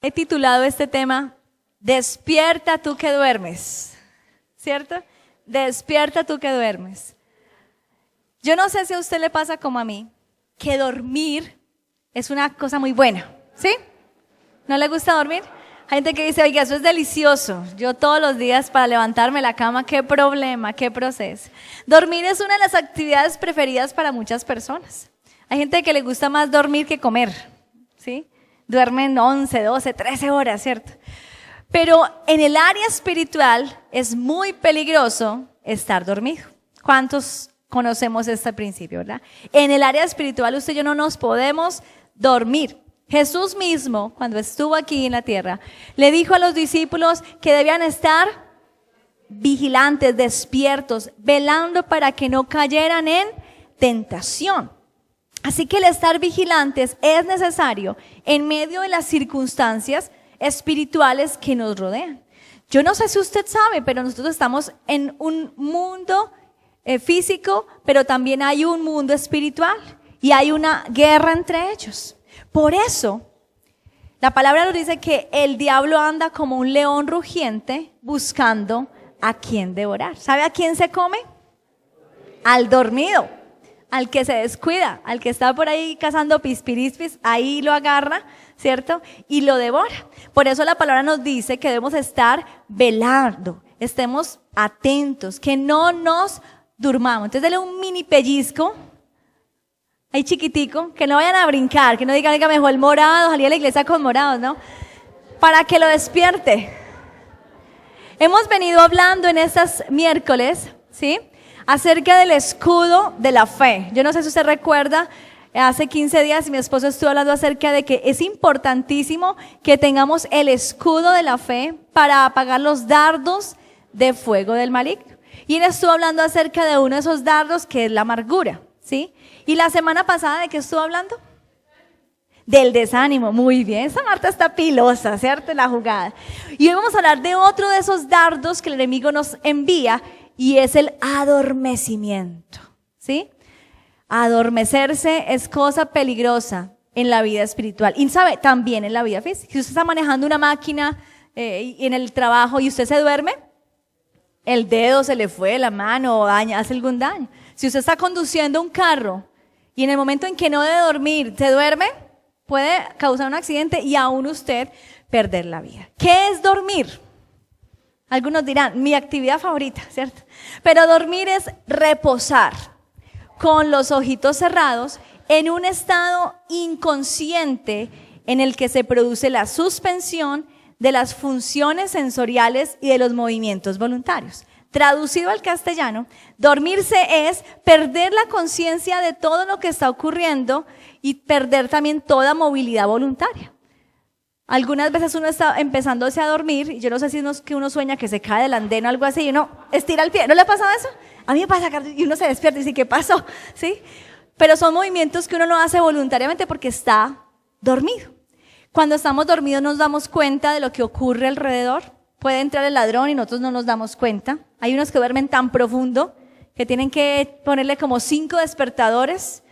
He titulado este tema, Despierta tú que duermes, ¿cierto? Despierta tú que duermes. Yo no sé si a usted le pasa como a mí, que dormir es una cosa muy buena, ¿sí? ¿No le gusta dormir? Hay gente que dice, oiga, eso es delicioso. Yo todos los días para levantarme de la cama, qué problema, qué proceso. Dormir es una de las actividades preferidas para muchas personas. Hay gente que le gusta más dormir que comer, ¿sí? Duermen 11, 12, 13 horas, ¿cierto? Pero en el área espiritual es muy peligroso estar dormido. ¿Cuántos conocemos este principio, verdad? En el área espiritual usted y yo no nos podemos dormir. Jesús mismo, cuando estuvo aquí en la tierra, le dijo a los discípulos que debían estar vigilantes, despiertos, velando para que no cayeran en tentación. Así que el estar vigilantes es necesario en medio de las circunstancias espirituales que nos rodean. Yo no sé si usted sabe, pero nosotros estamos en un mundo físico, pero también hay un mundo espiritual y hay una guerra entre ellos. Por eso, la palabra nos dice que el diablo anda como un león rugiente buscando a quien devorar. ¿Sabe a quién se come? Al dormido, al que se descuida, al que está por ahí cazando pispirispis, ahí lo agarra, ¿cierto? Y lo devora. Por eso la palabra nos dice que debemos estar velando, estemos atentos, que no nos durmamos. Entonces dele un mini pellizco, ahí chiquitico, que no vayan a brincar, que no digan, oiga, me dejó el morado, salí a la iglesia con morados, ¿no? Para que lo despierte. Hemos venido hablando en estos miércoles, ¿sí? Acerca del escudo de la fe. Yo no sé si usted recuerda, hace 15 días mi esposo estuvo hablando acerca de que es importantísimo que tengamos el escudo de la fe para apagar los dardos de fuego del maligno. Y él estuvo hablando acerca de uno de esos dardos que es la amargura, ¿sí? Y la semana pasada, ¿de qué estuvo hablando? Del desánimo. Muy bien, esa Marta está pilosa, ¿cierto? La jugada. Y hoy vamos a hablar de otro de esos dardos que el enemigo nos envía, y es el adormecimiento, ¿sí? Adormecerse es cosa peligrosa en la vida espiritual y, ¿sabe? También en la vida física. Si usted está manejando una máquina en el trabajo y usted se duerme, el dedo se le fue, la mano, o hace algún daño. Si usted está conduciendo un carro y en el momento en que no debe dormir se duerme, puede causar un accidente y aún usted perder la vida. ¿Qué es dormir? Algunos dirán, mi actividad favorita, ¿cierto? Pero dormir es reposar con los ojitos cerrados en un estado inconsciente en el que se produce la suspensión de las funciones sensoriales y de los movimientos voluntarios. Traducido al castellano, dormirse es perder la conciencia de todo lo que está ocurriendo y perder también toda movilidad voluntaria. Algunas veces uno está empezándose a dormir, y yo no sé si que uno sueña que se cae del andén o algo así, y uno estira el pie. ¿No le ha pasado eso? A mí me pasa, y uno se despierta y dice, ¿qué pasó? ¿Sí? Pero son movimientos que uno no hace voluntariamente porque está dormido. Cuando estamos dormidos nos damos cuenta de lo que ocurre alrededor. Puede entrar el ladrón y nosotros no nos damos cuenta. Hay unos que duermen tan profundo que tienen que ponerle como 5 despertadores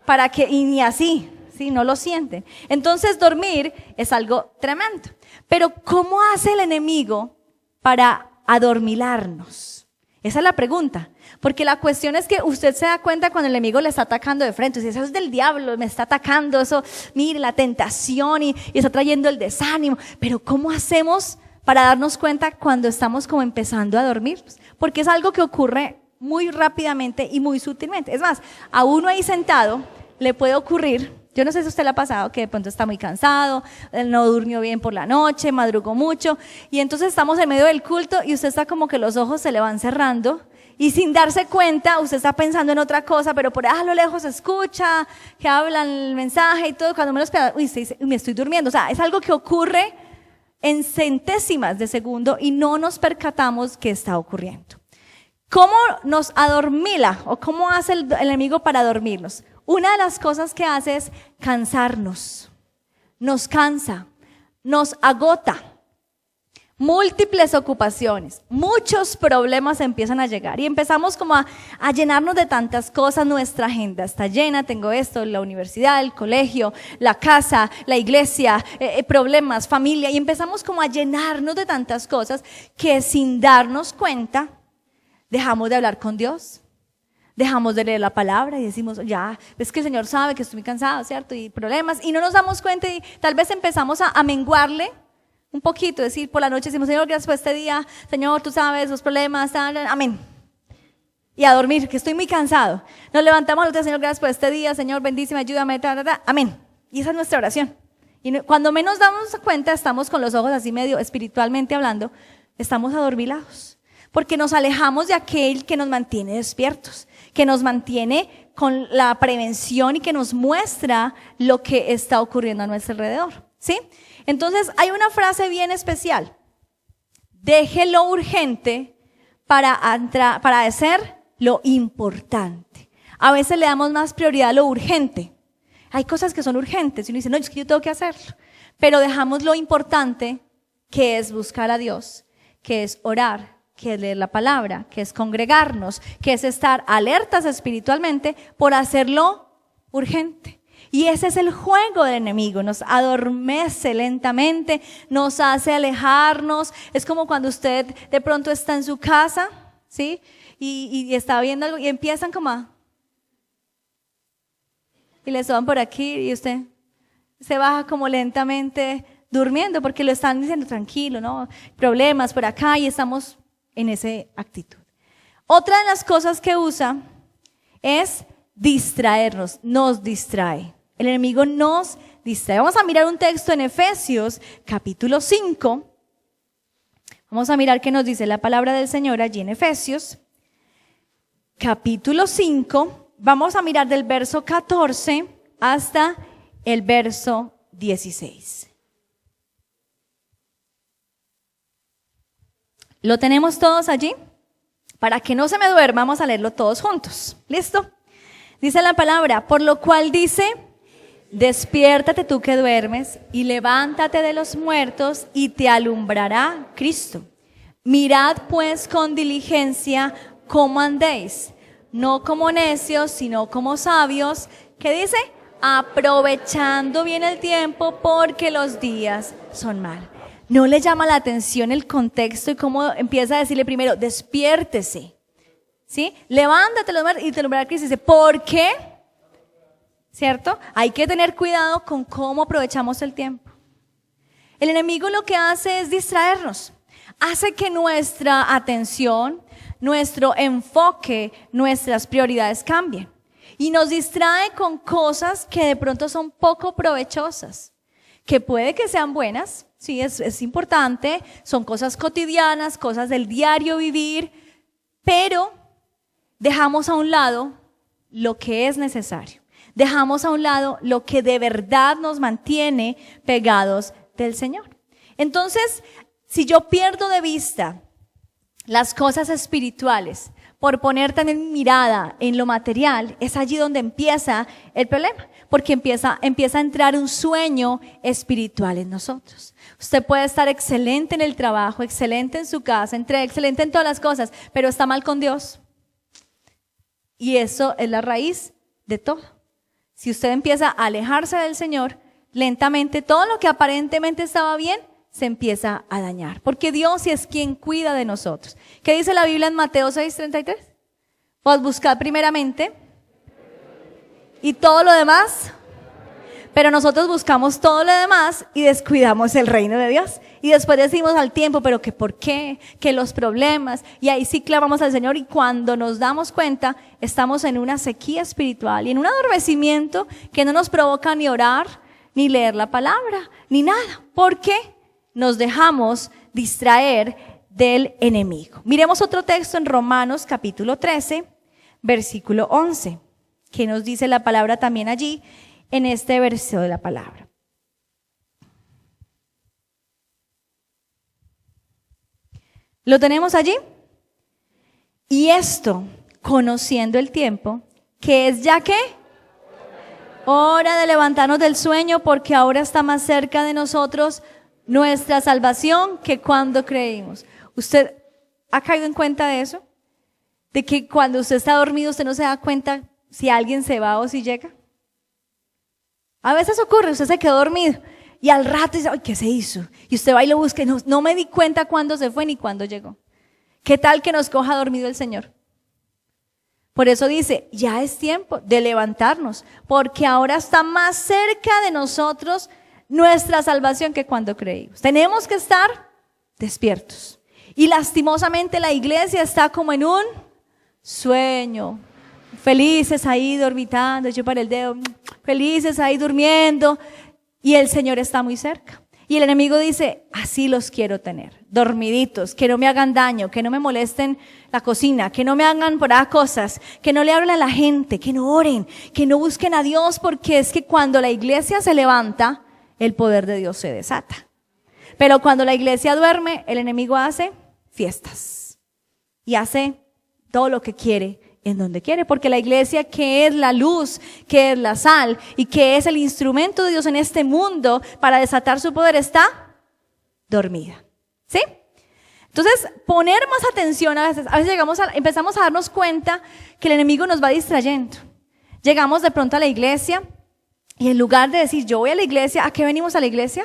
para que, y ni así, ¿sí? No lo sienten. Entonces dormir es algo tremendo. Pero ¿cómo hace el enemigo para adormilarnos? Esa es la pregunta. Porque la cuestión es que usted se da cuenta cuando el enemigo le está atacando de frente. Si eso es del diablo, me está atacando, eso, mire, la tentación y está trayendo el desánimo. Pero ¿cómo hacemos para darnos cuenta cuando estamos como empezando a dormirnos? Porque es algo que ocurre muy rápidamente y muy sutilmente. Es más, a uno ahí sentado le puede ocurrir, yo no sé si a usted le ha pasado, que de pronto está muy cansado, no durmió bien por la noche, madrugó mucho, y entonces estamos en medio del culto y usted está como que los ojos se le van cerrando, y sin darse cuenta, usted está pensando en otra cosa, pero por ahí a lo lejos se escucha, que hablan el mensaje y todo, cuando menos espera, uy, me estoy durmiendo. O sea, es algo que ocurre en centésimas de segundo y no nos percatamos que está ocurriendo. ¿Cómo nos adormila o cómo hace el enemigo para dormirnos? Una de las cosas que hace es cansarnos, nos cansa, nos agota. múltiples ocupaciones, muchos problemas empiezan a llegar y empezamos como a llenarnos de tantas cosas. Nuestra agenda está llena, tengo esto, la universidad, el colegio, la casa, la iglesia, problemas, familia, y empezamos como a llenarnos de tantas cosas que sin darnos cuenta dejamos de hablar con Dios. Dejamos de leer la palabra y decimos, ya, es que el Señor sabe que estoy muy cansado, ¿cierto? Y problemas, y no nos damos cuenta y tal vez empezamos a menguarle un poquito, decir por la noche, decimos, Señor, gracias por este día, Señor, tú sabes los problemas, amén. Y a dormir, que estoy muy cansado. Nos levantamos al otro, Señor, gracias por este día, Señor, bendíceme, ayúdame, amén. Y esa es nuestra oración. Y cuando menos damos cuenta, estamos con los ojos así medio espiritualmente hablando, estamos adormilados. Porque nos alejamos de aquel que nos mantiene despiertos, que nos mantiene con la prevención y que nos muestra lo que está ocurriendo a nuestro alrededor, ¿sí? Entonces hay una frase bien especial: deje lo urgente para hacer lo importante. A veces le damos más prioridad a lo urgente. Hay cosas que son urgentes y uno dice, no, es que yo tengo que hacerlo, pero dejamos lo importante, que es buscar a Dios, que es orar, que es leer la palabra, que es congregarnos, que es estar alertas espiritualmente por hacerlo urgente. Y ese es el juego del enemigo, nos adormece lentamente, nos hace alejarnos. Es como cuando usted de pronto está en su casa, ¿sí? Y está viendo algo y empiezan como y le soban por aquí y usted se baja como lentamente durmiendo porque lo están diciendo tranquilo, ¿no? Problemas por acá y estamos en esa actitud. Otra de las cosas que usa es distraernos, nos distrae. El enemigo nos distrae. Vamos a mirar un texto en Efesios capítulo 5. Vamos a mirar qué nos dice la palabra del Señor allí en Efesios capítulo 5. Vamos a mirar del verso 14 hasta el verso 16. ¿Lo tenemos todos allí? Para que no se me duerma, vamos a leerlo todos juntos. ¿Listo? Dice la palabra, por lo cual dice, despiértate tú que duermes y levántate de los muertos y te alumbrará Cristo. Mirad pues con diligencia cómo andéis, no como necios, sino como sabios. ¿Qué dice? Aprovechando bien el tiempo porque los días son malos. ¿No le llama la atención el contexto y cómo empieza a decirle primero, despiértese? ¿Sí? Levántate y te alumbrará Cristo. Dice, ¿por qué? ¿Cierto? Hay que tener cuidado con cómo aprovechamos el tiempo. El enemigo lo que hace es distraernos. Hace que nuestra atención, nuestro enfoque, nuestras prioridades cambien. Y nos distrae con cosas que de pronto son poco provechosas. Que puede que sean buenas, sí, es importante, son cosas cotidianas, cosas del diario vivir, pero dejamos a un lado lo que es necesario. Dejamos a un lado lo que de verdad nos mantiene pegados del Señor. Entonces, si yo pierdo de vista las cosas espirituales por poner también mirada en lo material, es allí donde empieza el problema. Porque empieza a entrar un sueño espiritual en nosotros. Usted puede estar excelente en el trabajo, excelente en su casa, excelente en todas las cosas, pero está mal con Dios. Y eso es la raíz de todo. Si usted empieza a alejarse del Señor, lentamente todo lo que aparentemente estaba bien, se empieza a dañar. Porque Dios es quien cuida de nosotros. ¿Qué dice la Biblia en Mateo 6:33? Pues buscad primeramente y todo lo demás, pero nosotros buscamos todo lo demás y descuidamos el reino de Dios. Y después decimos al tiempo, pero que por qué, que los problemas, y ahí sí clamamos al Señor y cuando nos damos cuenta, estamos en una sequía espiritual y en un adormecimiento que no nos provoca ni orar, ni leer la palabra, ni nada. ¿Por qué? Nos dejamos distraer del enemigo. Miremos otro texto en Romanos capítulo 13, versículo 11. Que nos dice la palabra también allí, en este verso de la palabra. ¿Lo tenemos allí? Y esto, conociendo el tiempo, que es ya que hora de levantarnos del sueño, porque ahora está más cerca de nosotros nuestra salvación que cuando creímos. ¿Usted ha caído en cuenta de eso? De que cuando usted está dormido usted no se da cuenta si alguien se va o si llega. A veces ocurre, usted se quedó dormido y al rato dice, ay, ¿qué se hizo? Y usted va y lo busca y no me di cuenta cuándo se fue ni cuándo llegó. ¿Qué tal que nos coja dormido el Señor? Por eso dice, ya es tiempo de levantarnos, porque ahora está más cerca de nosotros nuestra salvación que cuando creímos. Tenemos que estar despiertos. Y lastimosamente la iglesia está como en un sueño. Felices ahí dormitando, yo para el dedo, felices ahí durmiendo. Y el Señor está muy cerca. Y el enemigo dice, así los quiero tener, dormiditos, que no me hagan daño, que no me molesten la cocina, que no me hagan por ahí cosas, que no le hablen a la gente, que no oren, que no busquen a Dios, porque es que cuando la iglesia se levanta, el poder de Dios se desata. Pero cuando la iglesia duerme, el enemigo hace fiestas y hace todo lo que quiere en donde quiere, porque la iglesia, que es la luz, que es la sal y que es el instrumento de Dios en este mundo para desatar su poder, está dormida. ¿Sí? Entonces, poner más atención a veces empezamos a darnos cuenta que el enemigo nos va distrayendo. Llegamos de pronto a la iglesia y en lugar de decir, yo voy a la iglesia, ¿a qué venimos a la iglesia?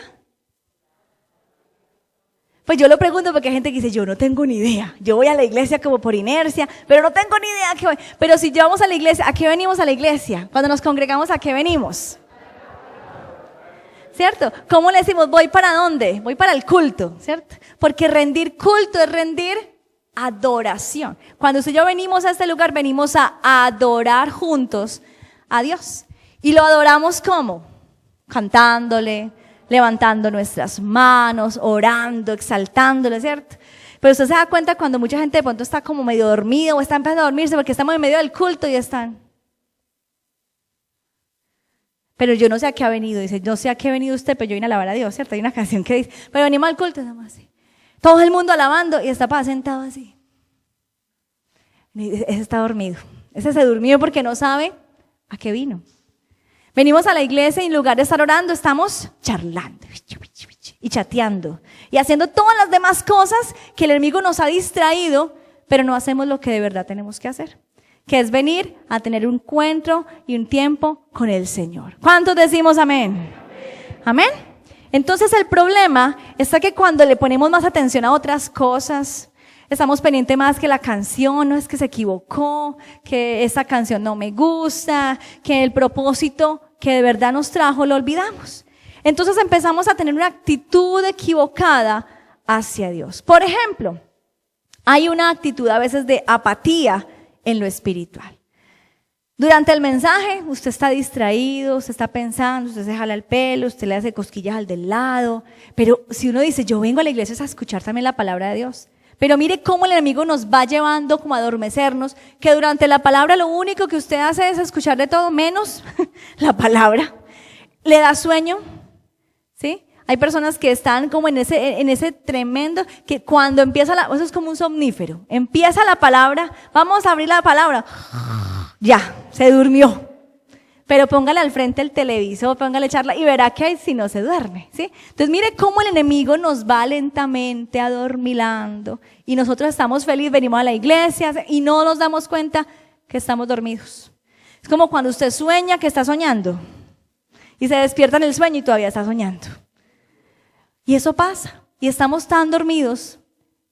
Pues yo lo pregunto porque hay gente que dice, yo no tengo ni idea, yo voy a la iglesia como por inercia, pero no tengo ni idea a qué voy. Pero si yo vamos a la iglesia, ¿a qué venimos a la iglesia? Cuando nos congregamos, ¿a qué venimos? ¿Cierto? ¿Cómo le decimos, voy para dónde? Voy para el culto, ¿cierto? Porque rendir culto es rendir adoración. Cuando usted y yo venimos a este lugar, venimos a adorar juntos a Dios. ¿Y lo adoramos cómo? Cantándole, levantando nuestras manos, orando, exaltándole, ¿cierto? Pero usted se da cuenta cuando mucha gente de pronto está como medio dormido o está empezando a dormirse porque estamos en medio del culto y están. Pero yo no sé a qué ha venido, dice, no sé a qué ha venido usted, pero yo vine a alabar a Dios, ¿cierto? Hay una canción que dice, pero venimos al culto, estamos así. Todo el mundo alabando y está sentado así. Ese está dormido, ese se durmió porque no sabe a qué vino. Venimos a la iglesia y en lugar de estar orando, estamos charlando y chateando y haciendo todas las demás cosas que el enemigo nos ha distraído, pero no hacemos lo que de verdad tenemos que hacer, que es venir a tener un encuentro y un tiempo con el Señor. ¿Cuántos decimos amén? Amén. Entonces el problema está que cuando le ponemos más atención a otras cosas, estamos pendientes más que la canción, no es que se equivocó, que esa canción no me gusta, que el propósito que de verdad nos trajo lo olvidamos. Entonces empezamos a tener una actitud equivocada hacia Dios. Por ejemplo, hay una actitud a veces de apatía en lo espiritual. Durante el mensaje usted está distraído, usted está pensando, usted se jala el pelo, usted le hace cosquillas al del lado, pero si uno dice, yo vengo a la iglesia es a escuchar también la palabra de Dios. Pero mire cómo el enemigo nos va llevando como a adormecernos, que durante la palabra lo único que usted hace es escuchar de todo menos la palabra. Le da sueño, ¿sí? Hay personas que están como en ese tremendo, que cuando empieza eso es como un somnífero. Empieza la palabra, vamos a abrir la palabra, ya, se durmió. Pero póngale al frente el televisor, póngale charla y verá que si no se duerme, ¿sí? Entonces mire cómo el enemigo nos va lentamente adormilando y nosotros estamos felices, venimos a la iglesia y no nos damos cuenta que estamos dormidos. Es como cuando usted sueña que está soñando y se despierta en el sueño y todavía está soñando. Y eso pasa y estamos tan dormidos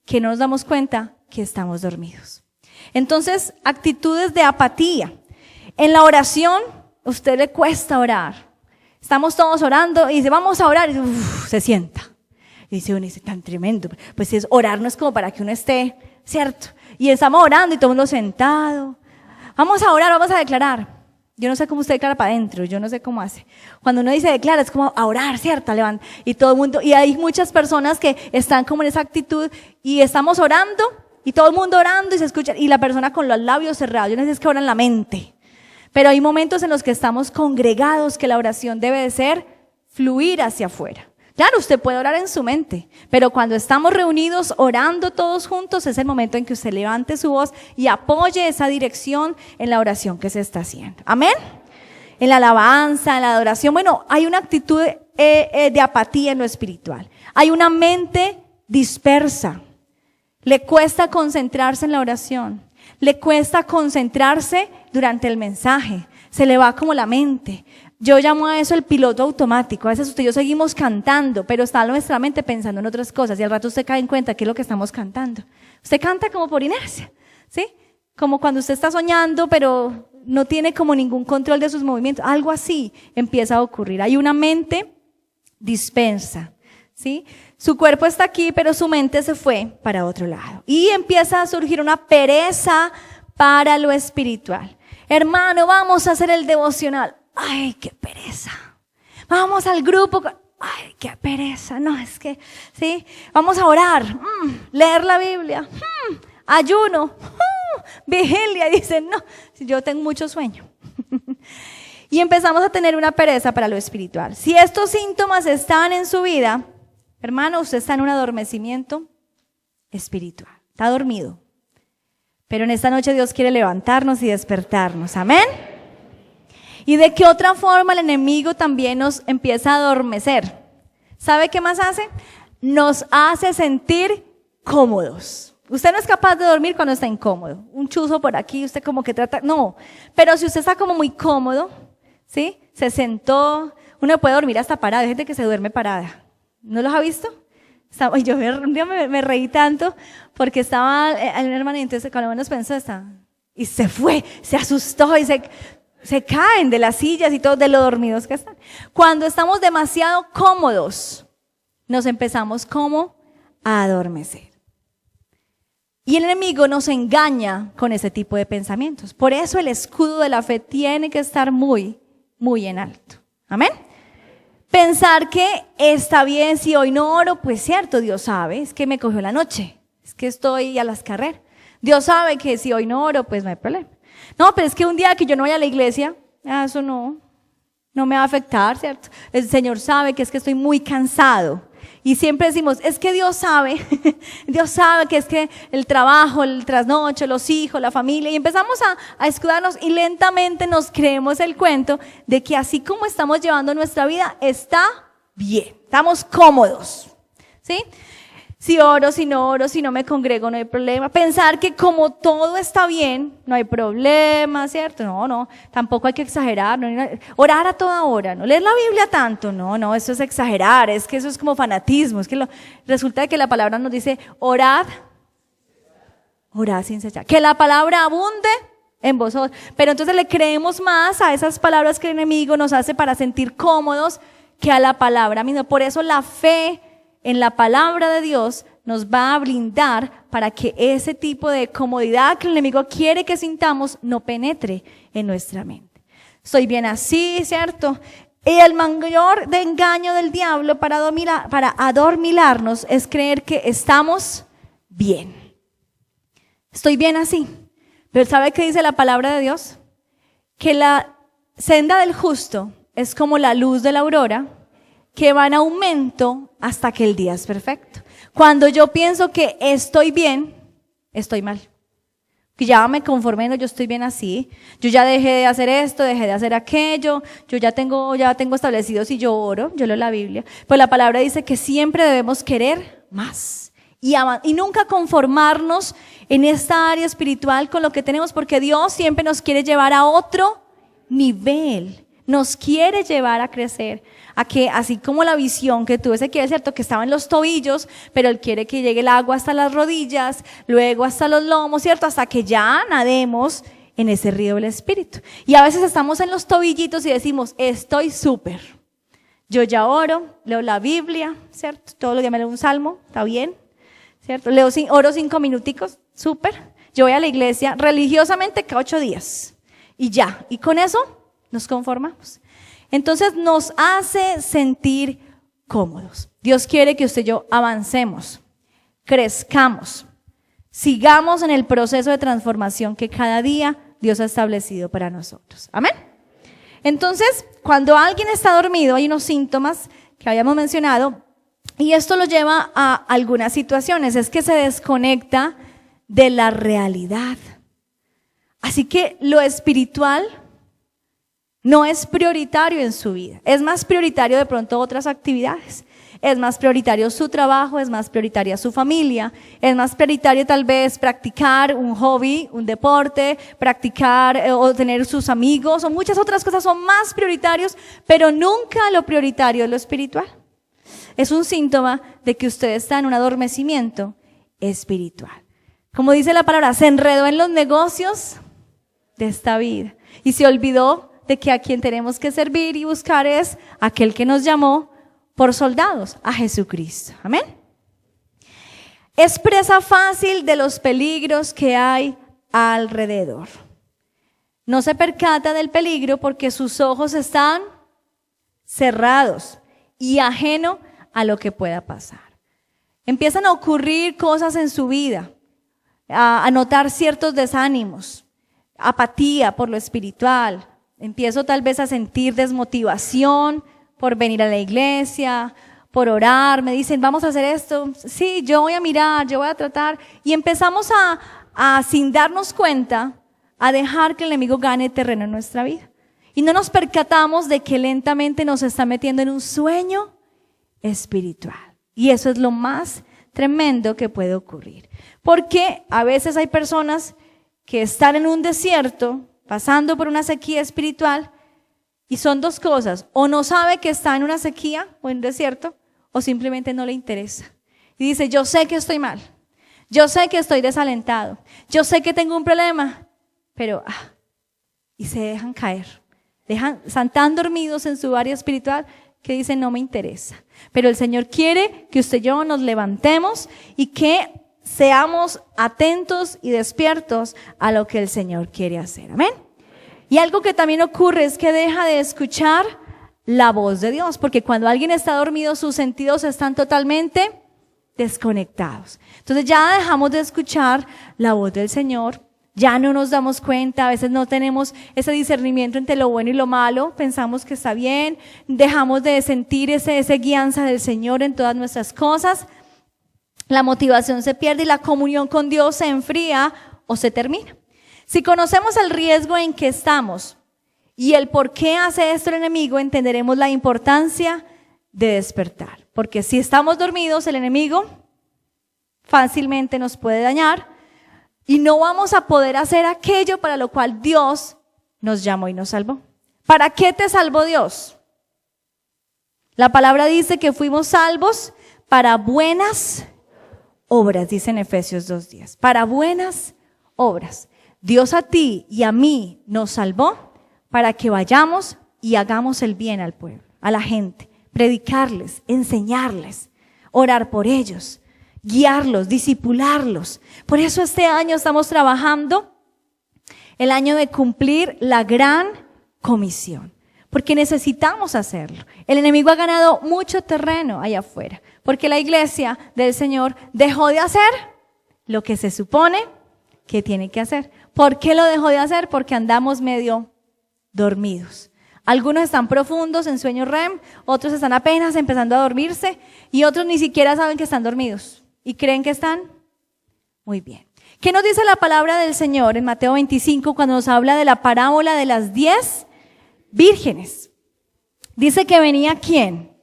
que no nos damos cuenta que estamos dormidos. Entonces, actitudes de apatía. En la oración, a usted le cuesta orar. Estamos todos orando y dice, vamos a orar. Y se sienta. Y dice, uno dice, tan tremendo. Pues es, orar no es como para que uno esté, ¿cierto? Y estamos orando y todo el mundo sentado. Vamos a orar, vamos a declarar. Yo no sé cómo usted declara para adentro, yo no sé cómo hace. Cuando uno dice declara, es como a orar, ¿cierto? Levanta. Y todo el mundo, y hay muchas personas que están como en esa actitud y estamos orando y todo el mundo orando y se escucha, y la persona con los labios cerrados. Yo no sé si es que oran la mente. Pero hay momentos en los que estamos congregados que la oración debe de ser fluir hacia afuera. Claro, usted puede orar en su mente, pero cuando estamos reunidos orando todos juntos es el momento en que usted levante su voz y apoye esa dirección en la oración que se está haciendo. Amén. En la alabanza, en la adoración, bueno, hay una actitud de apatía en lo espiritual. Hay una mente dispersa. Le cuesta concentrarse en la oración. Le cuesta concentrarse durante el mensaje. Se le va como la mente. Yo llamo a eso el piloto automático. A veces usted y yo seguimos cantando, pero está nuestra mente pensando en otras cosas y al rato usted cae en cuenta qué es lo que estamos cantando. Usted canta como por inercia, ¿sí? Como cuando usted está soñando, pero no tiene como ningún control de sus movimientos. Algo así empieza a ocurrir. Hay una mente dispersa, ¿sí? Su cuerpo está aquí, pero su mente se fue para otro lado. Y empieza a surgir una pereza para lo espiritual. Hermano, vamos a hacer el devocional. Ay, qué pereza. Vamos al grupo. Ay, qué pereza. No, es que, ¿sí? Vamos a orar. Leer la Biblia. Ayuno. Vigilia. Dicen, no, yo tengo mucho sueño. Y empezamos a tener una pereza para lo espiritual. Si estos síntomas están en su vida, hermano, usted está en un adormecimiento espiritual. Está dormido. Pero en esta noche Dios quiere levantarnos y despertarnos. Amén. ¿Y de qué otra forma el enemigo también nos empieza a adormecer? ¿Sabe qué más hace? Nos hace sentir cómodos. Usted no es capaz de dormir cuando está incómodo. Un chuzo por aquí, usted como que trata, no. Pero si usted está como muy cómodo, ¿sí? Se sentó, uno puede dormir hasta parado. Hay gente que se duerme parada. ¿No los ha visto? Yo un día me reí tanto porque estaba el hermano y entonces cuando menos pensó y se fue, se asustó y se caen de las sillas y todo de lo dormidos que están. Cuando estamos demasiado cómodos, nos empezamos como a adormecer. Y el enemigo nos engaña con ese tipo de pensamientos. Por eso el escudo de la fe tiene que estar muy, muy en alto. Amén. Pensar que está bien si hoy no oro, pues cierto, Dios sabe, es que me cogió la noche, es que estoy a las carreras. Dios sabe que si hoy no oro, pues no hay problema. No, pero es que un día que yo no vaya a la iglesia, eso no me va a afectar, ¿cierto? El Señor sabe que es que estoy muy cansado. Y siempre decimos, es que Dios sabe, Dios sabe que es que el trabajo, el trasnocho, los hijos, la familia, y empezamos a escudarnos y lentamente nos creemos el cuento de que así como estamos llevando nuestra vida, está bien, estamos cómodos, ¿sí? Si oro, si no oro, si no me congrego, no hay problema. Pensar que como todo está bien, no hay problema, ¿cierto? No, tampoco hay que exagerar. No, orar a toda hora, no leer la Biblia tanto, no, eso es exagerar, es que eso es como fanatismo. Es que resulta que la palabra nos dice, orad sin cesar. Que la palabra abunde en vosotros. Pero entonces le creemos más a esas palabras que el enemigo nos hace para sentir cómodos que a la palabra misma. Por eso la fe en la palabra de Dios nos va a blindar para que ese tipo de comodidad que el enemigo quiere que sintamos no penetre en nuestra mente. Estoy bien así, ¿cierto? Y el mayor de engaño del diablo para adormilarnos es creer que estamos bien. Estoy bien así. Pero ¿sabe qué dice la palabra de Dios? Que la senda del justo es como la luz de la aurora, que va en aumento hasta que el día es perfecto. Cuando yo pienso que estoy bien, estoy mal. Que ya me conformé, no, yo estoy bien así. Yo ya dejé de hacer esto, dejé de hacer aquello. Yo ya tengo establecido si yo oro, yo leo la Biblia. Pues la palabra dice que siempre debemos querer más. Y nunca conformarnos en esta área espiritual con lo que tenemos, porque Dios siempre nos quiere llevar a otro nivel. Nos quiere llevar a crecer, a que así como la visión que tuvo Ezequiel, cierto, que estaba en los tobillos, pero Él quiere que llegue el agua hasta las rodillas, luego hasta los lomos, cierto, hasta que ya nademos en ese río del Espíritu. Y a veces estamos en los tobillitos y decimos, estoy súper. Yo ya oro, leo la Biblia, cierto, todos los días me leo un salmo, está bien, cierto, oro 5 minuticos, súper. Yo voy a la iglesia religiosamente cada 8 días y ya, y con eso nos conformamos. Entonces nos hace sentir cómodos. Dios quiere que usted y yo avancemos, crezcamos, sigamos en el proceso de transformación que cada día Dios ha establecido para nosotros. Amén. Entonces, cuando alguien está dormido, hay unos síntomas que habíamos mencionado, y esto lo lleva a algunas situaciones, es que se desconecta de la realidad. Así que lo espiritual no es prioritario en su vida. Es más prioritario de pronto otras actividades. Es más prioritario su trabajo, es más prioritaria su familia, es más prioritario tal vez practicar un hobby, un deporte, practicar o tener sus amigos, o muchas otras cosas son más prioritarios, pero nunca lo prioritario es lo espiritual. Es un síntoma de que usted está en un adormecimiento espiritual. Como dice la palabra, se enredó en los negocios de esta vida y se olvidó de que a quien tenemos que servir y buscar es aquel que nos llamó por soldados, a Jesucristo. Amén. Es presa fácil de los peligros que hay alrededor. No se percata del peligro porque sus ojos están cerrados y ajeno a lo que pueda pasar. Empiezan a ocurrir cosas en su vida, a notar ciertos desánimos, apatía por lo espiritual. Empiezo tal vez a sentir desmotivación por venir a la iglesia, por orar. Me dicen, vamos a hacer esto. Sí, yo voy a mirar, yo voy a tratar. Y empezamos a sin darnos cuenta, a dejar que el enemigo gane terreno en nuestra vida. Y no nos percatamos de que lentamente nos está metiendo en un sueño espiritual. Y eso es lo más tremendo que puede ocurrir. Porque a veces hay personas que están en un desierto, pasando por una sequía espiritual, y son dos cosas: o no sabe que está en una sequía o en un desierto, o simplemente no le interesa. Y dice, yo sé que estoy mal, yo sé que estoy desalentado, yo sé que tengo un problema, pero y se dejan caer, están tan dormidos en su área espiritual que dicen, no me interesa. Pero el Señor quiere que usted y yo nos levantemos y que seamos atentos y despiertos a lo que el Señor quiere hacer. Amén. Y algo que también ocurre es que deja de escuchar la voz de Dios, porque cuando alguien está dormido, sus sentidos están totalmente desconectados. Entonces ya dejamos de escuchar la voz del Señor, ya no nos damos cuenta, a veces no tenemos ese discernimiento entre lo bueno y lo malo, pensamos que está bien, dejamos de sentir ese guianza del Señor en todas nuestras cosas, la motivación se pierde y la comunión con Dios se enfría o se termina. Si conocemos el riesgo en que estamos y el por qué hace esto el enemigo, entenderemos la importancia de despertar. Porque si estamos dormidos, el enemigo fácilmente nos puede dañar y no vamos a poder hacer aquello para lo cual Dios nos llamó y nos salvó. ¿Para qué te salvó Dios? La palabra dice que fuimos salvos para buenas obras, dice en Efesios 2:10. Para buenas obras. Dios a ti y a mí nos salvó para que vayamos y hagamos el bien al pueblo, a la gente, predicarles, enseñarles, orar por ellos, guiarlos, discipularlos. Por eso este año estamos trabajando el año de cumplir la gran comisión, porque necesitamos hacerlo. El enemigo ha ganado mucho terreno allá afuera, porque la iglesia del Señor dejó de hacer lo que se supone que tiene que hacer. ¿Por qué lo dejó de hacer? Porque andamos medio dormidos. Algunos están profundos en sueño REM, otros están apenas empezando a dormirse y otros ni siquiera saben que están dormidos y creen que están muy bien. ¿Qué nos dice la palabra del Señor en Mateo 25 cuando nos habla de la parábola de las 10 vírgenes? Dice que venía ¿quién?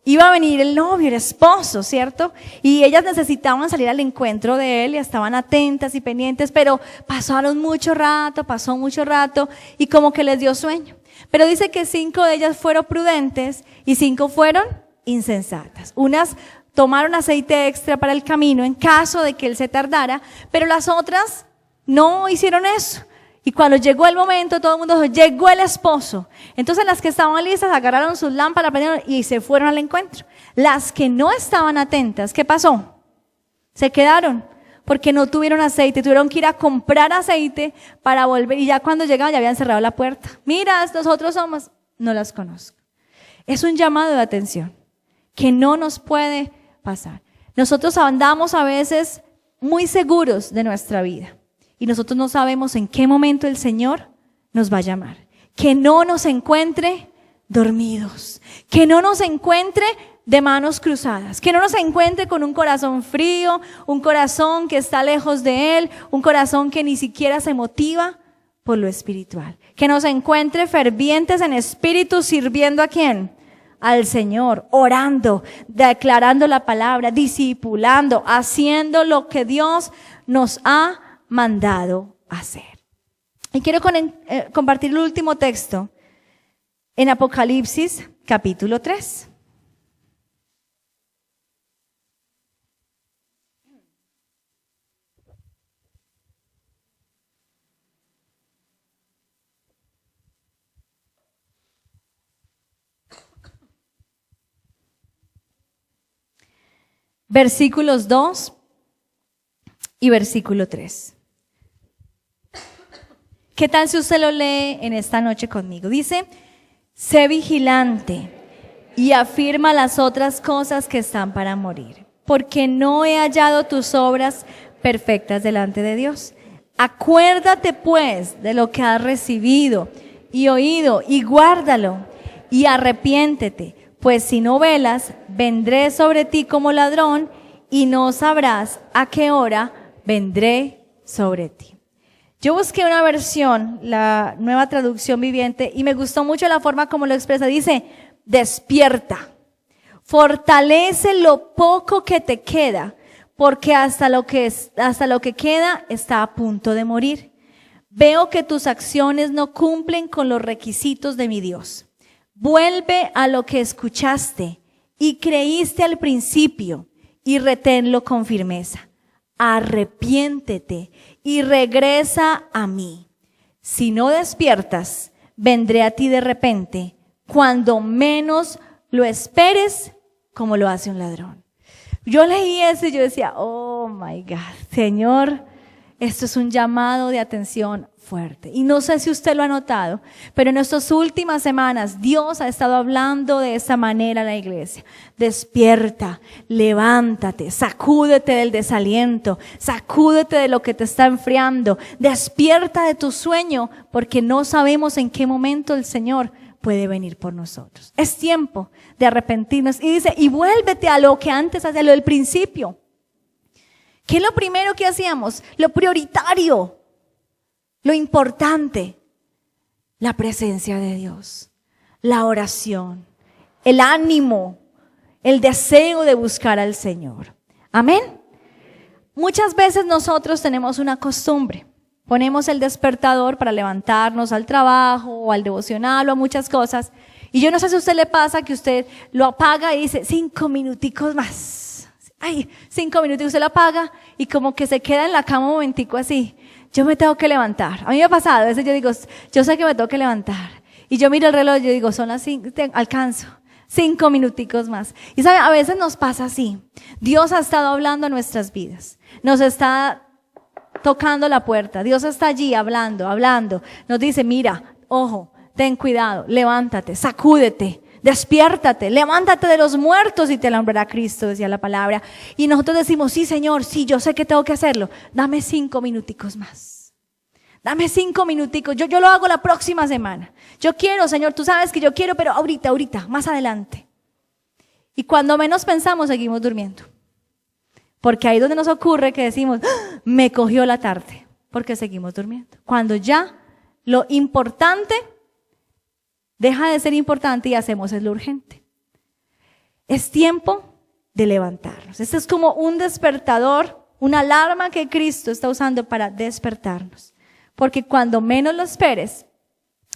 Iba a venir el novio, el esposo, ¿cierto? Y ellas necesitaban salir al encuentro de él y estaban atentas y pendientes, pero pasó mucho rato y como que les dio sueño. Pero dice que 5 de ellas fueron prudentes y 5 fueron insensatas. Unas tomaron aceite extra para el camino en caso de que él se tardara, pero las otras no hicieron eso. Y cuando llegó el momento, todo el mundo dijo, llegó el esposo. Entonces las que estaban listas agarraron sus lámparas, prendieron y se fueron al encuentro. Las que no estaban atentas, ¿qué pasó? Se quedaron porque no tuvieron aceite, tuvieron que ir a comprar aceite para volver. Y ya cuando llegaban ya habían cerrado la puerta. Mira, nosotros somos, no las conozco. Es un llamado de atención que no nos puede pasar. Nosotros andamos a veces muy seguros de nuestra vida. Y nosotros no sabemos en qué momento el Señor nos va a llamar. Que no nos encuentre dormidos. Que no nos encuentre de manos cruzadas. Que no nos encuentre con un corazón frío, un corazón que está lejos de Él, un corazón que ni siquiera se motiva por lo espiritual. Que nos encuentre fervientes en espíritu, sirviendo ¿a quién? Al Señor, orando, declarando la palabra, discipulando, haciendo lo que Dios nos ha mandado hacer. Y quiero compartir el último texto en Apocalipsis capítulo 3. Versículos 2 y versículo 3. ¿Qué tal si usted lo lee en esta noche conmigo? Dice, sé vigilante y afirma las otras cosas que están para morir, porque no he hallado tus obras perfectas delante de Dios. Acuérdate pues de lo que has recibido y oído y guárdalo y arrepiéntete. Pues si no velas, vendré sobre ti como ladrón y no sabrás a qué hora vendré sobre ti. Yo busqué una versión, la Nueva Traducción Viviente, y me gustó mucho la forma como lo expresa. Dice, despierta, fortalece lo poco que te queda, porque hasta lo que queda está a punto de morir. Veo que tus acciones no cumplen con los requisitos de mi Dios. Vuelve a lo que escuchaste y creíste al principio y reténlo con firmeza. Arrepiéntete y regresa a mí. Si no despiertas, vendré a ti de repente, cuando menos lo esperes, como lo hace un ladrón. Yo leí eso y yo decía, oh my God, Señor, esto es un llamado de atención fuerte. Y no sé si usted lo ha notado, pero en estas últimas semanas Dios ha estado hablando de esa manera a la iglesia. Despierta, levántate, sacúdete del desaliento, sacúdete de lo que te está enfriando, despierta de tu sueño, porque no sabemos en qué momento el Señor puede venir por nosotros. Es tiempo de arrepentirnos. Y dice, y vuélvete a lo que antes hacía, lo del principio. ¿Qué es lo primero que hacíamos? Lo prioritario. Lo importante, la presencia de Dios, la oración, el ánimo, el deseo de buscar al Señor. Amén. Muchas veces nosotros tenemos una costumbre. Ponemos el despertador para levantarnos al trabajo o al devocional o a muchas cosas. Y yo no sé si a usted le pasa que usted lo apaga y dice 5 minuticos más. Ay, 5 minutos, usted lo apaga y como que se queda en la cama un momentico así. Yo me tengo que levantar. A mí me ha pasado, a veces yo digo, yo sé que me tengo que levantar. Y yo miro el reloj y yo digo, son las 5, alcanzo. 5 minuticos más. Y sabe, a veces nos pasa así. Dios ha estado hablando a nuestras vidas. Nos está tocando la puerta. Dios está allí hablando. Nos dice, mira, ojo, ten cuidado, levántate, sacúdete. Despiértate, levántate de los muertos y te alumbrará Cristo, decía la palabra. Y nosotros decimos, sí Señor, sí, yo sé que tengo que hacerlo. Dame 5 minuticos más. Dame 5 minuticos, yo lo hago la próxima semana. Yo quiero, Señor, tú sabes que yo quiero, pero ahorita, más adelante. Y cuando menos pensamos, seguimos durmiendo. Porque ahí es donde nos ocurre que decimos, ¡ah! Me cogió la tarde, porque seguimos durmiendo. Cuando ya lo importante deja de ser importante y hacemos es lo urgente. Es tiempo de levantarnos. Este es como un despertador, una alarma que Cristo está usando para despertarnos. Porque cuando menos lo esperes,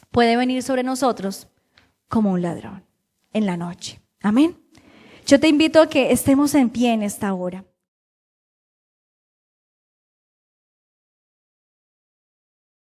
puede venir sobre nosotros como un ladrón en la noche. Amén. Yo te invito a que estemos en pie en esta hora.